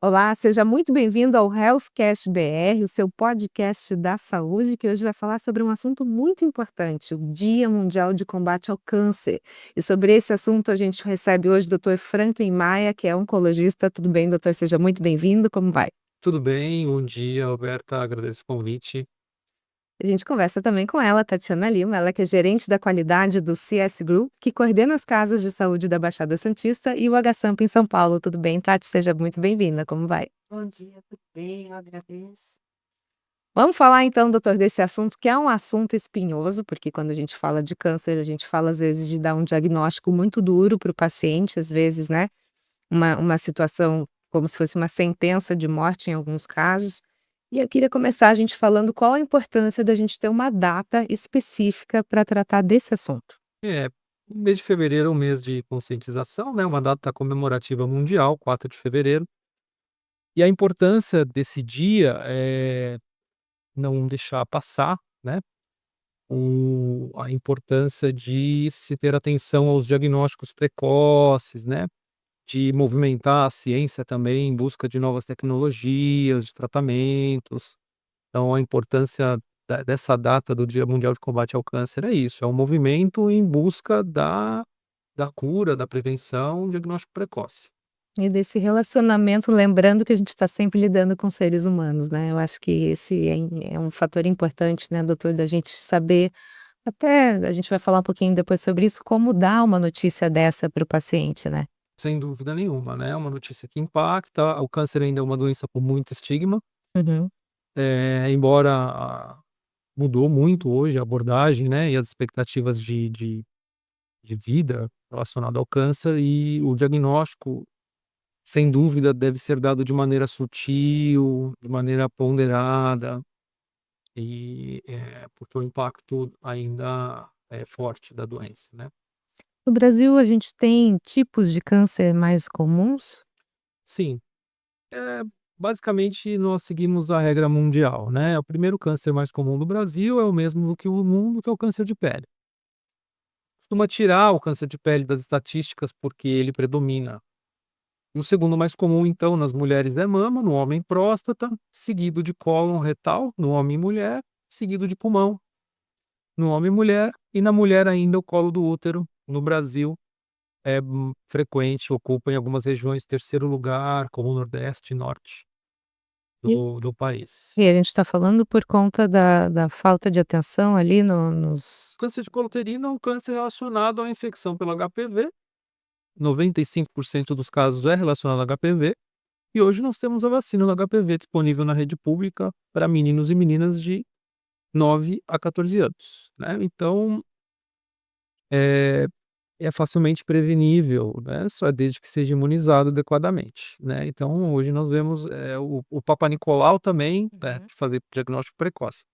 Olá, seja muito bem-vindo ao Healthcast BR, o seu podcast da saúde, que hoje vai falar sobre um assunto muito importante, o Dia Mundial de Combate ao Câncer. E sobre esse assunto a gente recebe hoje o Dr. Franklin Maia, que é oncologista. Tudo bem, doutor? Seja muito bem-vindo. Como vai? Tudo bem, bom dia, Alberta, agradeço o convite. A gente conversa também com ela, Tatiana Lima, ela que é gerente da qualidade do CS Group, que coordena as casas de saúde da Baixada Santista e o HSamp em São Paulo. Tudo bem, Tati? Seja muito bem-vinda. Como vai? Bom dia, tudo bem? Eu agradeço. Vamos falar então, doutor, desse assunto que é um assunto espinhoso, porque quando a gente fala de câncer, a gente fala às vezes de dar um diagnóstico muito duro para o paciente, às vezes, né? Uma situação como se fosse uma sentença de morte em alguns casos. E eu queria começar a gente falando qual a importância da gente ter uma data específica para tratar desse assunto. É, o mês de fevereiro é um mês de conscientização, né? Uma data comemorativa mundial, 4 de fevereiro. E a importância desse dia é não deixar passar, né? A importância de se ter atenção aos diagnósticos precoces, né? De movimentar a ciência também em busca de novas tecnologias, de tratamentos. Então, a importância dessa data do Dia Mundial de Combate ao Câncer é isso, é um movimento em busca da cura, da prevenção, diagnóstico precoce. E desse relacionamento, lembrando que a gente está sempre lidando com seres humanos, né? Eu acho que esse é um fator importante, né, doutor, da gente saber. Até a gente vai falar um pouquinho depois sobre isso, como dar uma notícia dessa para o paciente, né. Sem dúvida nenhuma, né, é uma notícia que impacta, o câncer ainda é uma doença com muito estigma, Uhum. embora mudou muito hoje a abordagem, né, e as expectativas de vida relacionada ao câncer e o diagnóstico, sem dúvida, deve ser dado de maneira sutil, de maneira ponderada. Porque o impacto ainda é forte da doença, né. No Brasil, a gente tem tipos de câncer mais comuns? Sim, basicamente nós seguimos a regra mundial, né, o primeiro câncer mais comum do Brasil é o mesmo do que o mundo, que é o câncer de pele. Costuma tirar o câncer de pele das estatísticas, porque ele predomina. E o segundo mais comum, então, nas mulheres é mama, no homem próstata, seguido de cólon retal, no homem e mulher, seguido de pulmão, no homem e mulher, e na mulher ainda o colo do útero, no Brasil. É, frequente, ocupa em algumas regiões terceiro lugar, como o nordeste e norte E do país. e a gente está falando por conta da falta de atenção ali no nos Câncer de colo uterino é um câncer relacionado à infecção pelo HPV, 95% dos casos é relacionado ao HPV, e hoje nós temos a vacina do HPV disponível na rede pública para meninos e meninas de 9 a 14 anos, né, então, eh é facilmente prevenível, né, só desde que seja imunizado adequadamente, né. Então hoje nós vemos, o Papa Nicolau também, né, Uhum. de fazer diagnóstico precoce.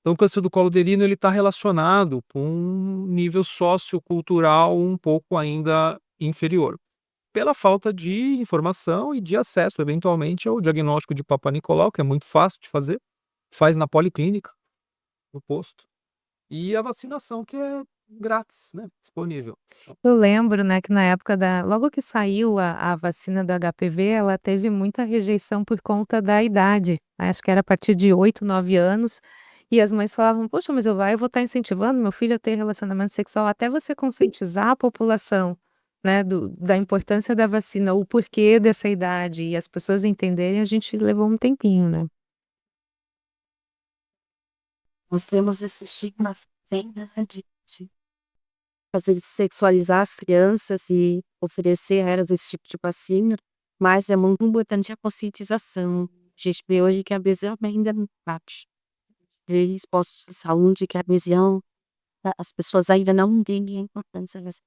Então o câncer do colo uterino ele está relacionado com um nível sociocultural um pouco ainda inferior, pela falta de informação e de acesso eventualmente ao diagnóstico de Papa Nicolau, que é muito fácil de fazer, faz na policlínica, no posto, e a vacinação que é grátis, né, disponível. Eu lembro, né, que na época da logo que saiu a vacina do HPV, ela teve muita rejeição por conta da idade, né, acho que era a partir de 8, 9 anos, e as mães falavam: "Poxa, mas eu vou estar incentivando meu filho a ter relacionamento sexual", até você conscientizar a população, né, da importância da vacina, o porquê dessa idade e as pessoas entenderem, a gente levou um tempinho, né. Nós temos esse estigma sim, né, de fazer sexualizar as crianças e oferecer a elas esse tipo de vacina, mas é muito importante a conscientização. A gente vê hoje que a visão ainda não bate. Eles postos de saúde que a visão, as pessoas ainda não entendem a importância dessa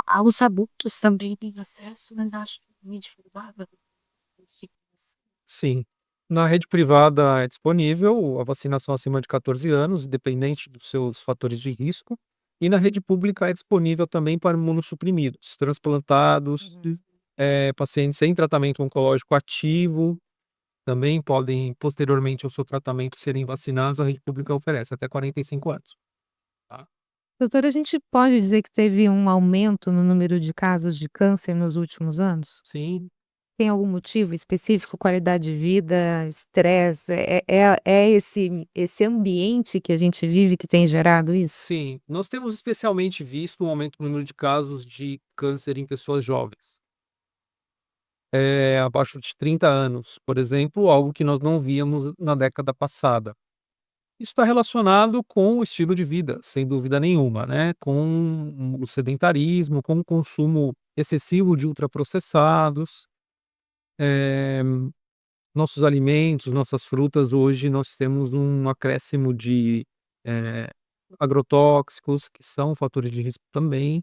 aos adultos também têm acesso, mas acho que é meio dificultável esse tipo de vacina. Sim. Na rede privada é disponível a vacinação acima de 14 anos, independente dos seus fatores de risco. E na rede pública é disponível também para imunossuprimidos, transplantados, Uhum. pacientes sem tratamento oncológico ativo, também podem, posteriormente ao seu tratamento, serem vacinados. A rede pública oferece até 45 anos. Tá? Doutora, a gente pode dizer que teve um aumento no número de casos de câncer nos últimos anos? Sim, Tem algum motivo específico? Qualidade de vida, estresse? É esse ambiente que a gente vive que tem gerado isso? Sim, nós temos especialmente visto um aumento no número de casos de câncer em pessoas jovens, abaixo de 30 anos, por exemplo, algo que nós não víamos na década passada. Isso está relacionado com o estilo de vida, sem dúvida nenhuma, né, com o sedentarismo, com o consumo excessivo de ultraprocessados. Eh, Nossos alimentos, nossas frutas, hoje nós temos um acréscimo de, eh, agrotóxicos, que são fatores de risco também.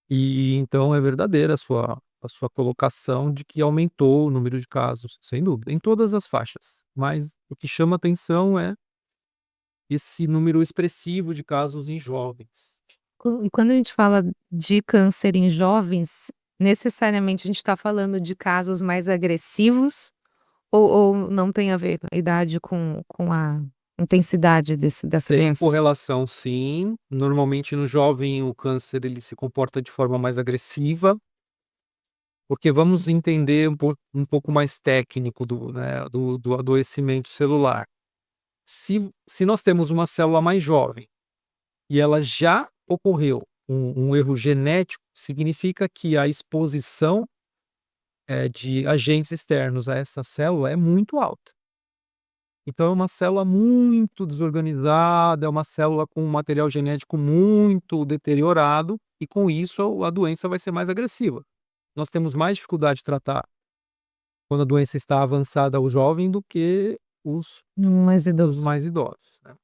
E então é verdadeira a sua colocação de que aumentou o número de casos, sem dúvida, em todas as faixas. Mas o que chama atenção é esse número expressivo de casos em jovens. E quando a gente fala de câncer em jovens, necessariamente a gente está falando de casos mais agressivos ou não tem a ver a idade com a intensidade dessa Tem doença? correlação sim, normalmente no jovem o câncer ele se comporta de forma mais agressiva, porque vamos entender um pouco mais técnico do adoecimento celular. Se nós temos uma célula mais jovem e ela já ocorreu um erro genético, significa que a exposição, de agentes externos a essa célula é muito alta. Então é uma célula muito desorganizada, é uma célula com um material genético muito deteriorado e com isso a doença vai ser mais agressiva. Nós temos mais dificuldade de tratar quando a doença está avançada ao jovem do que Mais os idoso. mais idosos, né.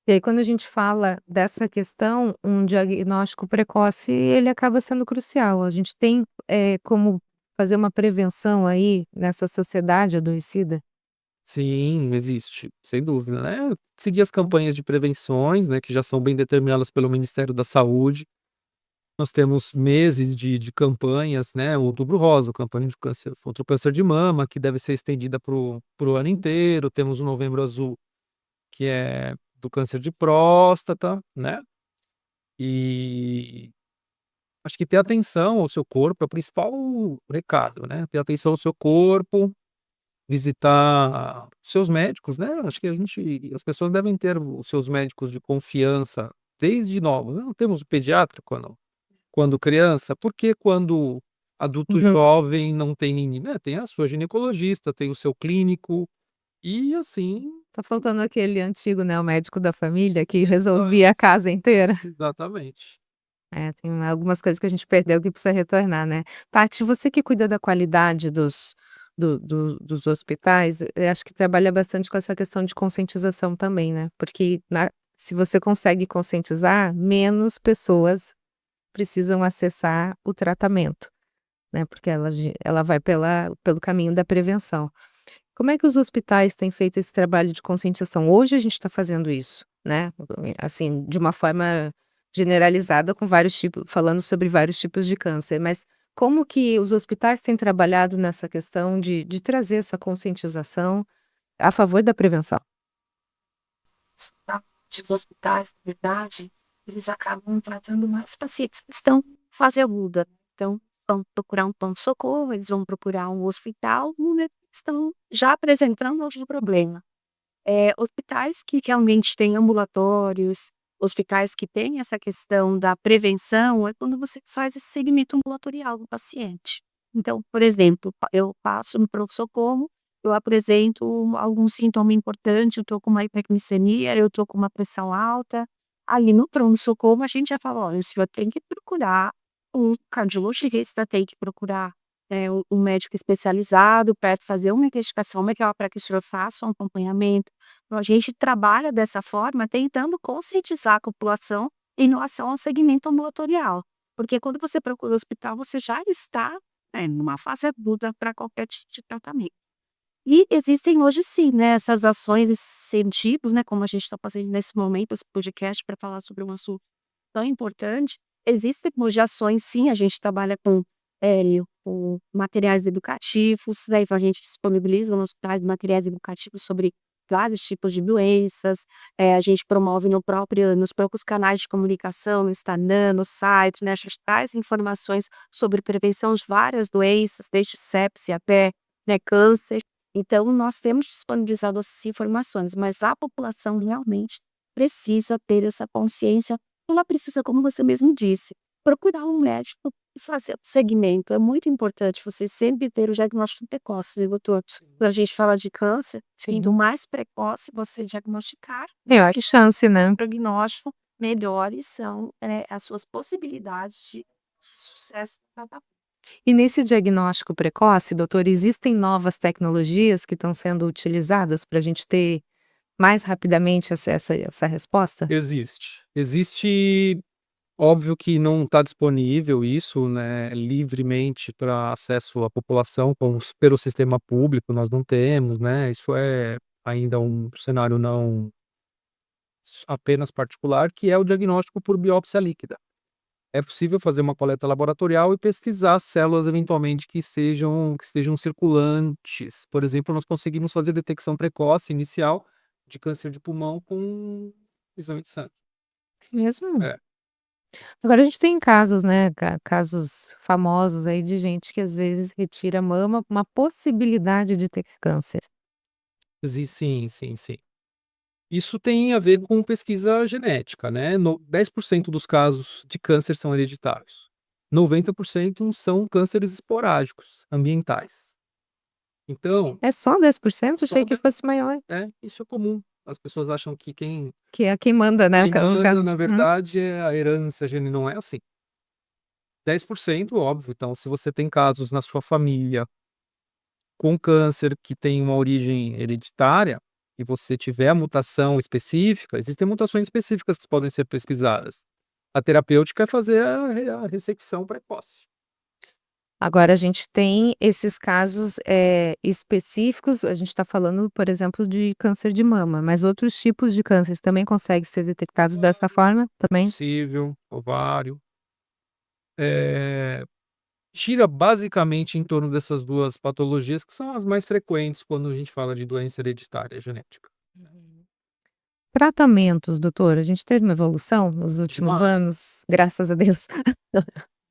E aí quando a gente fala dessa questão, um diagnóstico precoce, ele acaba sendo crucial. A gente tem, como fazer uma prevenção aí nessa sociedade adoecida? Sim, existe, sem dúvida, né. Seguir as campanhas de prevenções, né, que já são bem determinadas pelo Ministério da Saúde. Nós temos meses de campanhas, né, o Outubro Rosa, a campanha de câncer contra o câncer de mama, que deve ser estendida para o ano inteiro. Temos o Novembro Azul, que é do câncer de próstata, né. E acho que ter atenção ao seu corpo é o principal recado, né, ter atenção ao seu corpo, visitar seus médicos, né, acho que as pessoas devem ter os seus médicos de confiança desde novos, né. Não temos o pediatra quando criança, porque quando adulto Uhum. jovem não tem ninguém, né, tem a sua ginecologista, tem o seu clínico, e assim Tá faltando aquele antigo, né, o médico da família que exa resolvia a casa inteira. exatamente. É, tem algumas coisas que a gente perdeu que precisa retornar, né. Tati, você que cuida da qualidade dos hospitais, acho que trabalha bastante com essa questão de conscientização também, né, porque se você consegue conscientizar, menos pessoas precisam acessar o tratamento, né, porque ela vai pelo caminho da prevenção. Como é que os hospitais têm feito esse trabalho de conscientização? Hoje a gente está fazendo isso, né, assim, de uma forma generalizada com vários tipos falando sobre vários tipos de câncer, mas como que os hospitais têm trabalhado nessa questão de trazer essa conscientização a favor da prevenção? Os hospitais, na verdade, eles acabam tratando mais pacientes que estão em fase aguda. Então, vão procurar um pronto-socorro, eles vão procurar um hospital, no momento que estão já apresentando algum problema. Hospitais que realmente têm ambulatórios, hospitais que têm essa questão da prevenção, é quando você faz esse segmento ambulatorial do paciente. Então, por exemplo, eu passo no pronto-socorro, eu apresento algum sintoma importante, eu estou com uma hiperglicemia, eu estou com uma pressão alta. Ali no pronto-socorro a gente já fala: "Olha, o senhor tem que procurar um cardiologista, tem que procurar, um médico especializado para fazer uma investigação melhor, para que o senhor faça um acompanhamento". Então a gente trabalha dessa forma, tentando conscientizar a população em relação ao segmento ambulatorial, porque quando você procura o hospital, você já está, numa fase aguda para qualquer tipo de tratamento. E existem hoje sim, né, essas ações, esses incentivos, né, como a gente está fazendo nesse momento, esse podcast para falar sobre um assunto tão importante. Existem hoje ações sim, a gente trabalha com materiais educativos, né, então a gente disponibiliza nos hospitais materiais educativos sobre vários tipos de doenças, a gente promove nos próprios canais de comunicação, no Instagram, no site, né, a gente traz informações sobre prevenção de várias doenças, desde sepse até, né, câncer. Então nós temos disponibilizado essas informações, mas a população realmente precisa ter essa consciência, ela precisa, como você mesmo disse, procurar um médico e fazer o segmento. É muito importante você sempre ter o diagnóstico precoce, né, doutor? Sim. Quando a gente fala de câncer, Sim. quanto mais precoce você diagnosticar, Maior chance, né? o prognóstico melhores são, as suas possibilidades de sucesso no tratamento. E nesse diagnóstico precoce, doutor, existem novas tecnologias que estão sendo utilizadas para a gente ter mais rapidamente essa resposta? Existe, óbvio que não está disponível isso, né, livremente para acesso à população pelo sistema público, nós não temos, né, isso é ainda um cenário não apenas particular, que é o diagnóstico por biópsia líquida. É possível fazer uma coleta laboratorial e pesquisar células eventualmente que estejam circulantes. Por exemplo, nós conseguimos fazer detecção precoce inicial de câncer de pulmão com exame de sangue. Mesmo? É, Agora a gente tem casos, né, casos famosos aí de gente que às vezes retira a mama com uma possibilidade de ter câncer. sim, sim, sim. Isso tem a ver com pesquisa genética, né? 10% dos casos de câncer são hereditários. 90% são cânceres esporádicos, ambientais. Então, É só 10%? só Achei que fosse maior. isso é comum. As pessoas acham que Que é quem manda, né, o quem ca o ca manda, na uhum. verdade, é a herança não é assim. 10%, óbvio. Então, se você tem casos na sua família com câncer que tem uma origem hereditária, e você tiver a mutação específica, existem mutações específicas que podem ser pesquisadas. A terapêutica é fazer a ressecção precoce. Agora a gente tem esses casos, específicos, a gente está falando, por exemplo, de câncer de mama, mas outros tipos de cânceres também conseguem ser detectados dessa forma também? Possível, ovário. Eh, gira basicamente em torno dessas 2 patologias que são as mais frequentes quando a gente fala de doença hereditária genética. Uhum. Tratamentos, doutor, a gente teve uma evolução nos últimos Demais. anos, graças a Deus.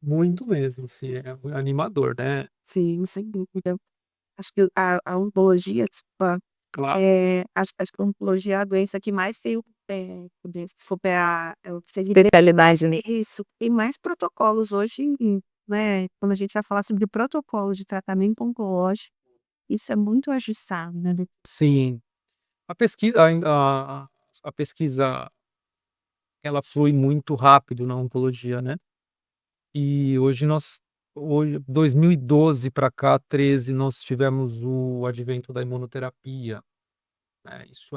Muito mesmo, assim, é animador, né. Sim, sem dúvida. Acho que a oncologia, desculpa, Claro. acho que a oncologia é a doença que mais tem se for pegar, especialidade, né. Isso, tem mais protocolos hoje, né, quando a gente vai falar sobre protocolos de tratamento oncológico, isso é muito ajustado, né. Sim. A pesquisa ainda a pesquisa, ela flui muito rápido na oncologia, né. E hoje 2012 para cá, 13, nós tivemos o advento da imunoterapia, né, isso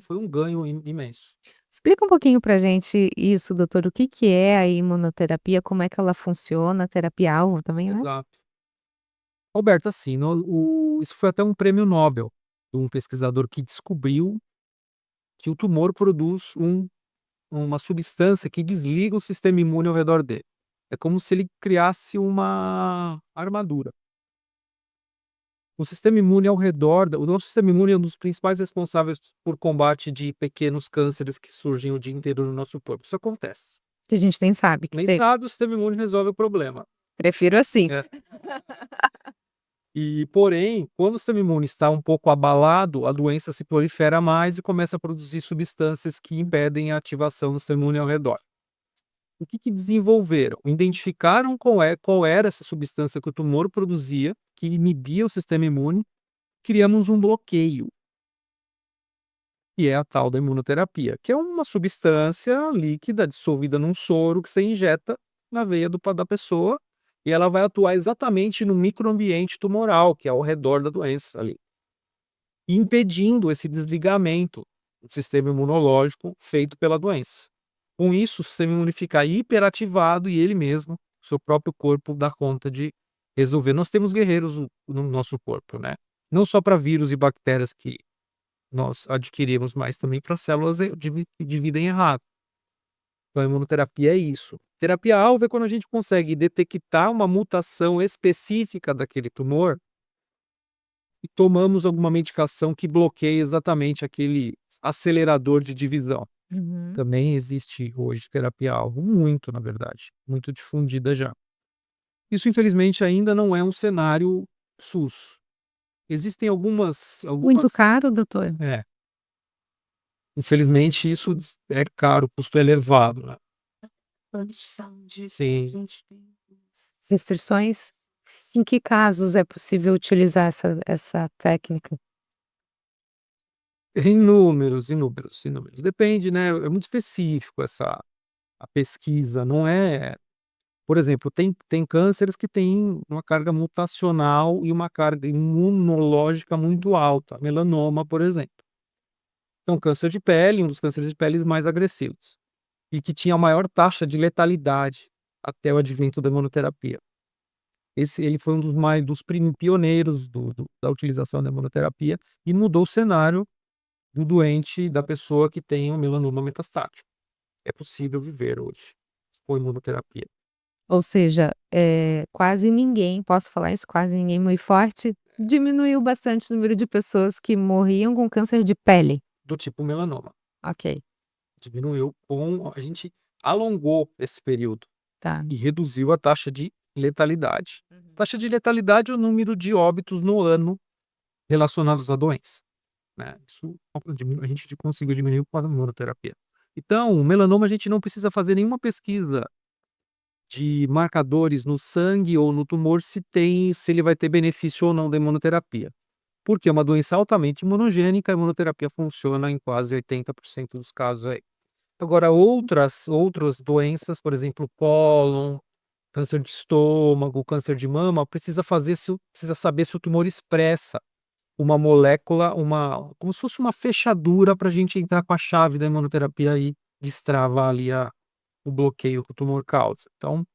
foi um ganho imenso. Explica um pouquinho pra gente isso, doutor, o que que é a imunoterapia, como é que ela funciona, a terapia-alvo também, né? Exato. Roberto, assim, no o isso foi até um prêmio Nobel, de um pesquisador que descobriu que o tumor produz uma substância que desliga o sistema imune ao redor dele. É como se ele criasse uma armadura. O sistema imune ao redor da o nosso sistema imune é um dos principais responsáveis por combate de pequenos cânceres que surgem o dia inteiro no nosso corpo. Isso acontece. Que a gente nem sabe que Nem tem. sabe, o sistema imune resolve o problema. Prefiro assim. É. Porém, quando o sistema imune está um pouco abalado, a doença se prolifera mais e começa a produzir substâncias que impedem a ativação do sistema imune ao redor. O que que desenvolveram? Identificaram qual era essa substância que o tumor produzia, que inibiia o sistema imune, criamos um bloqueio, que é a tal da imunoterapia, que é uma substância líquida dissolvida num soro que você injeta na veia da pessoa, e ela vai atuar exatamente no microambiente tumoral, que é ao redor da doença ali, impedindo esse desligamento do sistema imunológico feito pela doença. Com isso, o sistema imune fica hiperativado e ele mesmo, o seu próprio corpo, dá conta de resolver. Nós temos guerreiros no nosso corpo, né? Não só para vírus e bactérias que nós adquirimos, mas também para células que dividem errado. Então, a imunoterapia é isso. Terapia-alvo é quando a gente consegue detectar uma mutação específica daquele tumor e tomamos alguma medicação que bloqueia exatamente aquele acelerador de divisão. Uhum. Também existe hoje terapia-alvo, muito na verdade, muito difundida já. Isso infelizmente ainda não é um cenário SUS. Existem Muito algumas caro, doutor? é, infelizmente isso é caro, o custo é elevado, né. Plano de saúde, a Sim. gente tem Restrições? Em que casos é possível utilizar essa técnica? Inúmeros, inúmeros, inúmeros. Depende, né, é muito específico a pesquisa, não é por exemplo, tem cânceres que têm uma carga mutacional e uma carga imunológica muito alta, melanoma, por exemplo. Então câncer de pele, um dos cânceres de pele mais agressivos, e que tinha a maior taxa de letalidade até o advento da imunoterapia. Ele foi um dos pioneiros da utilização da imunoterapia e mudou o cenário do doente, da pessoa que tem o melanoma metastático. É possível viver hoje com imunoterapia. Ou seja, quase ninguém, posso falar isso, quase ninguém muito forte, diminuiu bastante o número de pessoas que morriam com câncer de pele. Do tipo melanoma. Ok, Diminuiu com a gente alongou esse período tá. e reduziu a taxa de letalidade. Taxa de letalidade é o número de óbitos no ano relacionados à doença, né, isso a gente conseguiu diminuir com a imunoterapia. Então, o melanoma a gente não precisa fazer nenhuma pesquisa de marcadores no sangue ou no tumor se ele vai ter benefício ou não da imunoterapia. Porque é uma doença altamente imunogênica, a imunoterapia funciona em quase 80% dos casos aí. Agora outras doenças, por exemplo, cólon, câncer de estômago, câncer de mama, precisa saber se o tumor expressa uma molécula, como se fosse uma fechadura para a gente entrar com a chave da imunoterapia e destravar ali o bloqueio que o tumor causa. Então,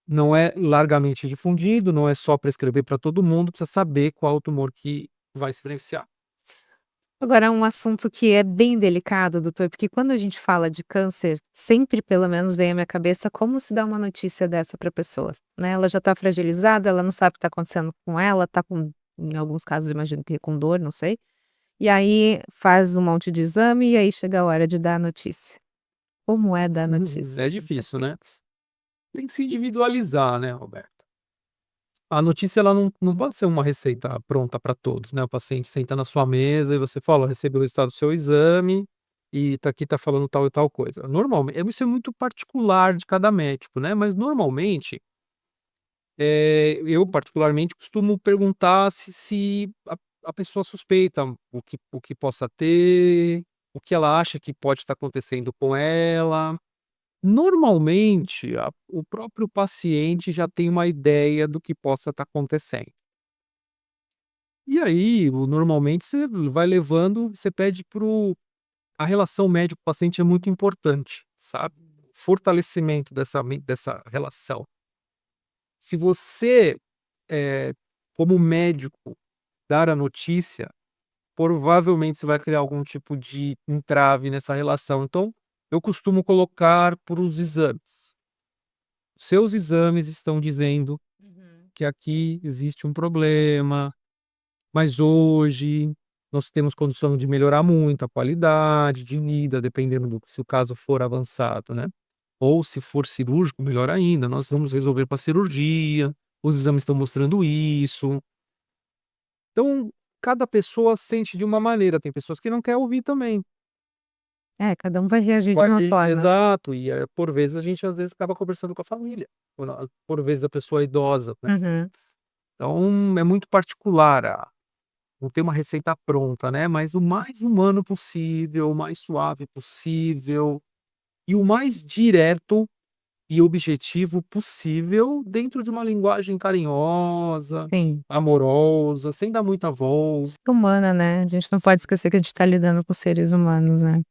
não é largamente difundido, não é só prescrever para todo mundo, precisa saber qual o tumor que vai se beneficiar. Agora um assunto que é bem delicado, doutor, porque quando a gente fala de câncer, sempre pelo menos vem à minha cabeça como se dá uma notícia dessa para a pessoa, né, ela já está fragilizada, ela não sabe o que está acontecendo com ela, está com em alguns casos imagino que com dor, não sei, e aí faz um monte de exame e aí chega a hora de dar a notícia. Como é dar a notícia É para o difícil, né. paciente? Tem que se individualizar, né, Roberta. A notícia ela não pode ser uma receita pronta para todos, né, o paciente senta na sua mesa e você fala: "Ó, recebi o resultado do seu exame, e tá aqui, tá falando tal e tal coisa". Normalmente isso é muito particular de cada médico, né, mas normalmente, eu particularmente costumo perguntar se a pessoa suspeita o que possa ter, o que ela acha que pode estar acontecendo com ela. Normalmente, o próprio paciente já tem uma ideia do que possa estar acontecendo. E aí, normalmente você vai levando, você pede a relação médico-paciente é muito importante, sabe? Fortalecimento dessa relação. Se você, eh, como médico, dar a notícia, provavelmente você vai criar algum tipo de entrave nessa relação. Então, eu costumo colocar para os exames. Seus exames estão dizendo Uhum. que aqui existe um problema, mas hoje nós temos condição de melhorar muito a qualidade de vida, dependendo se o caso for avançado, né. Ou se for cirúrgico, melhor ainda, nós vamos resolver com a cirurgia, os exames estão mostrando isso. Então, cada pessoa sente de uma maneira, tem pessoas que não quer ouvir também. É, cada um vai reagir de uma forma. Exato, e, por vezes a gente às vezes acaba conversando com a família, por vezes a pessoa é idosa, né. Uhum. Então é muito particular, não tem uma receita pronta, né, mas o mais humano possível, o mais suave possível, e o mais direto e objetivo possível dentro de uma linguagem carinhosa, Sim. amorosa, sem dar muita voz. Humana, né, a gente não pode esquecer que a gente está lidando com seres humanos, né.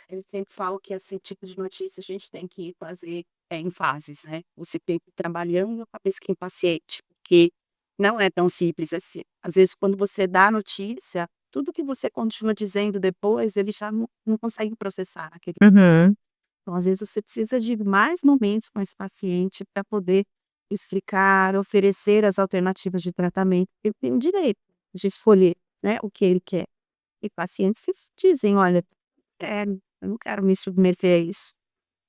Eu sempre falo que esse tipo de notícia a gente tem que fazer, em fases, né. Você tem que ir trabalhando a cabeça com o paciente, porque não é tão simples assim. Às vezes quando você dá a notícia, tudo que você continua dizendo depois, ele já não consegue processar aquele. Uhum. Então às vezes você precisa de mais momentos com esse paciente para poder explicar, oferecer as alternativas de tratamento, ele tem o direito. de escolher, né, o que ele quer. E pacientes que dizem: "Olha, eu não quero me submeter a isso,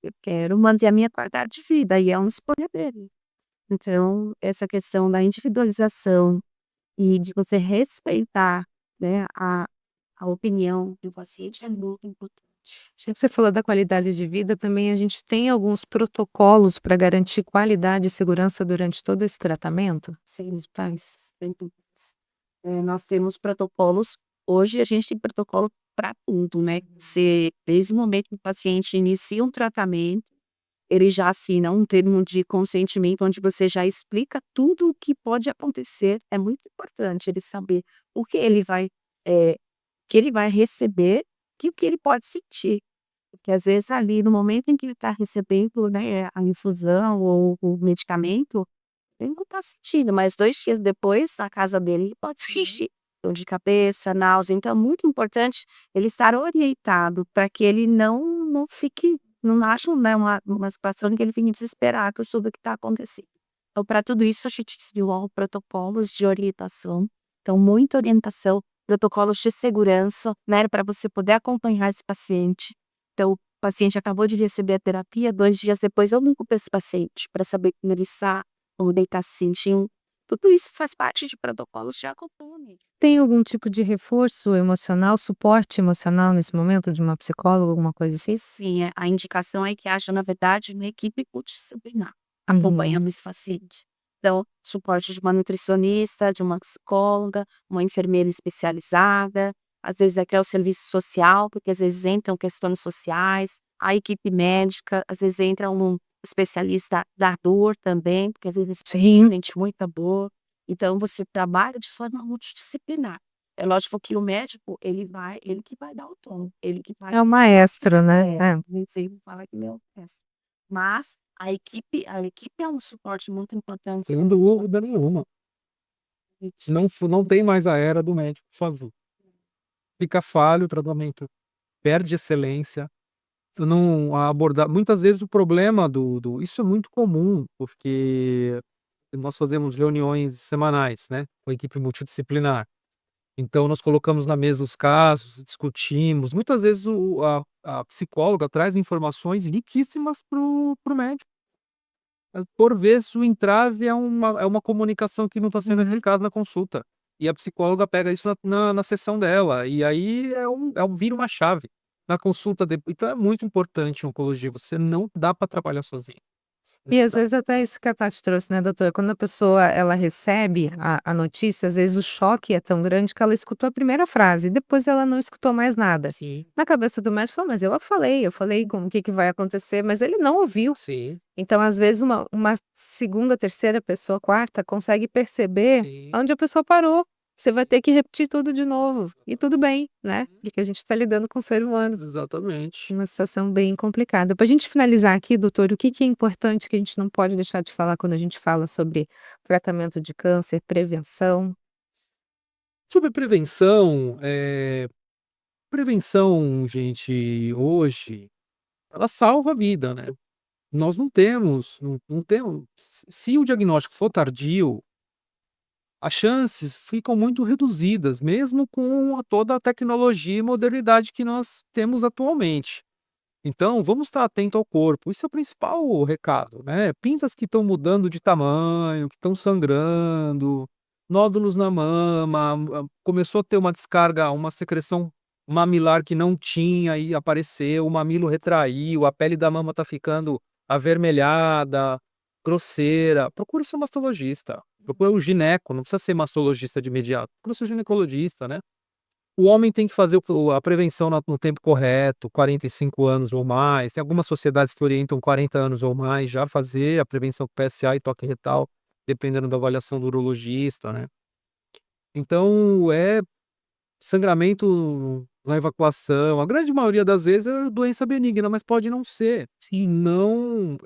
eu quero manter a minha qualidade de vida", e é uma escolha dele. Então, essa questão da individualização e de você respeitar, né, a opinião do paciente é muito importante. Já que você falou da qualidade de vida, também a gente tem alguns protocolos para garantir qualidade e segurança durante todo esse tratamento? Sim, os pais, bem importantes. Nós temos protocolos hoje a gente tem protocolo para tudo, né, você desde o momento que o paciente inicia um tratamento, ele já assina um termo de consentimento onde você já explica tudo o que pode acontecer, é muito importante ele saber o eh, que ele vai receber e o que ele pode sentir. Porque às vezes ali no momento em que ele está recebendo, né, a infusão ou o medicamento, ele não está sentindo, mas 2 dias depois, na casa dele, ele pode sentir dor de cabeça, náusea, então é muito importante ele estar orientado para que ele não fique não ache, né, uma situação em que ele fique desesperado sobre o que está acontecendo. Então para tudo isso a gente desenvolve protocolos de orientação, então muita orientação, protocolos de segurança, né, para você poder acompanhar esse paciente. Então o paciente acabou de receber a terapia, 2 dias depois eu ligo para esse paciente, para saber como ele está, como ele está se sentindo, tudo isso faz parte de protocolos de acompanhamento. Tem algum tipo de reforço emocional, suporte emocional nesse momento de uma psicóloga, alguma coisa assim? Sim, a indicação é que haja, na verdade, uma equipe multidisciplinar Uhum. acompanhando esse paciente. Então, suporte de uma nutricionista, de uma psicóloga, uma enfermeira especializada, às vezes até o serviço social, porque às vezes entram questões sociais, a equipe médica, às vezes entra um especialista da dor também, porque às vezes esse paciente Sim. sente muita dor. Então, você trabalha de forma multidisciplinar. É lógico que o médico, ele que vai dar o tom, ele que vai É o maestro, né? nem sei falar que meu peça. Mas a equipe é um suporte muito importante. Sem dúvida nenhuma. Não tem mais a era do médico sozinho. Fica falho o tratamento, perde excelência, tu não abordar muitas vezes o problema do isso é muito comum, porque nós fazemos reuniões semanais, né, com a equipe multidisciplinar. Então nós colocamos na mesa os casos, discutimos, muitas vezes a psicóloga traz informações riquíssimas para o médico. Por vezes o entrave é uma comunicação que não está sendo eficaz na consulta, e a psicóloga pega isso na sessão dela, e aí vira uma chave na consulta então é muito importante em oncologia, você não dá para trabalhar sozinho. E Não às dá. vezes até isso que a Tati trouxe, né, doutora, quando a pessoa ela recebe a notícia, às vezes o choque é tão grande que ela escutou a primeira frase, e depois ela não escutou mais nada. Sim, Na cabeça do médico falou: "Mas eu falei como o que que vai acontecer", mas ele não ouviu. sim, Então, às vezes, uma segunda, terceira pessoa, quarta, consegue perceber sim. onde a pessoa parou. Você vai ter que repetir tudo de novo, e tudo bem, né, porque a gente está lidando com ser humano. Exatamente. Uma situação bem complicada. Para a gente finalizar aqui, doutor, o que que é importante que a gente não pode deixar de falar quando a gente fala sobre tratamento de câncer, prevenção? Sobre prevenção, gente, hoje, ela salva a vida, né. Nós não temos se o diagnóstico for tardio, as chances ficam muito reduzidas, mesmo com toda a tecnologia e modernidade que nós temos atualmente. Então, vamos estar atento ao corpo, isso é o principal recado, né. Pintas que estão mudando de tamanho, que estão sangrando, nódulos na mama, começou a ter uma descarga, uma secreção mamilar que não tinha e apareceu, o mamilo retraiu, a pele da mama está ficando avermelhada, grosseira, procure seu mastologista, procure o gineco, não precisa ser mastologista de imediato, procure seu ginecologista, né. O homem tem que fazer a prevenção no tempo correto, 45 anos ou mais. Tem algumas sociedades que orientam 40 anos ou mais já fazer a prevenção com PSA e toque retal, dependendo da avaliação do urologista, né. Então, sangramento na evacuação, a grande maioria das vezes é doença benigna, mas pode não ser. Sim. Não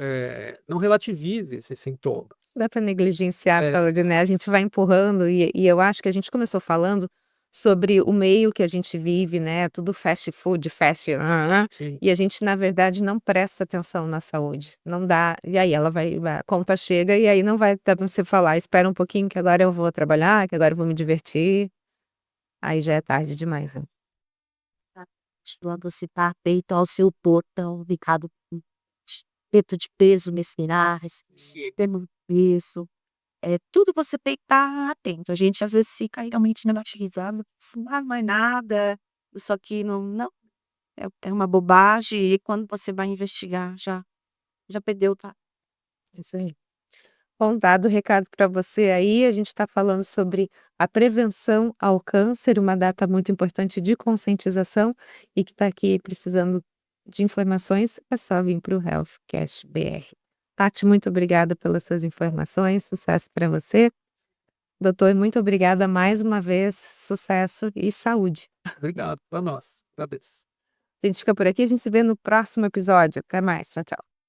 relativize esses sintomas. Dá para negligenciar a É, saúde, né, a gente vai empurrando e eu acho que a gente começou falando sobre o meio que a gente vive, né, tudo fast food, fast nã-nã-nã, sim. e a gente na verdade não presta atenção na saúde, não dá e aí ela vai a conta chega e aí não vai dar pra você falar: "Espera um pouquinho que agora eu vou trabalhar, que agora eu vou me divertir". aí já é tarde demais, né. Ajudando a se peito ao seu portão, indicado perda de peso musculares, pelo peso, tudo você tem que estar atento. A gente às vezes fica realmente negativizado, assim: "Ah, não é nada, isso aqui não, é uma bobagem", e quando você vai investigar já perdeu, tá. Isso aí. Bom, dado o recado para você aí, a gente está falando sobre a prevenção ao câncer, uma data muito importante de conscientização e que está aqui precisando de informações, é só vir para o HealthCast BR. Tati, muito obrigada pelas suas informações, sucesso para você. Doutor, muito obrigada mais uma vez, sucesso e saúde. Obrigado, para nós. Agradeço. A gente fica por aqui, a gente se vê no próximo episódio. Até mais, tchau, tchau.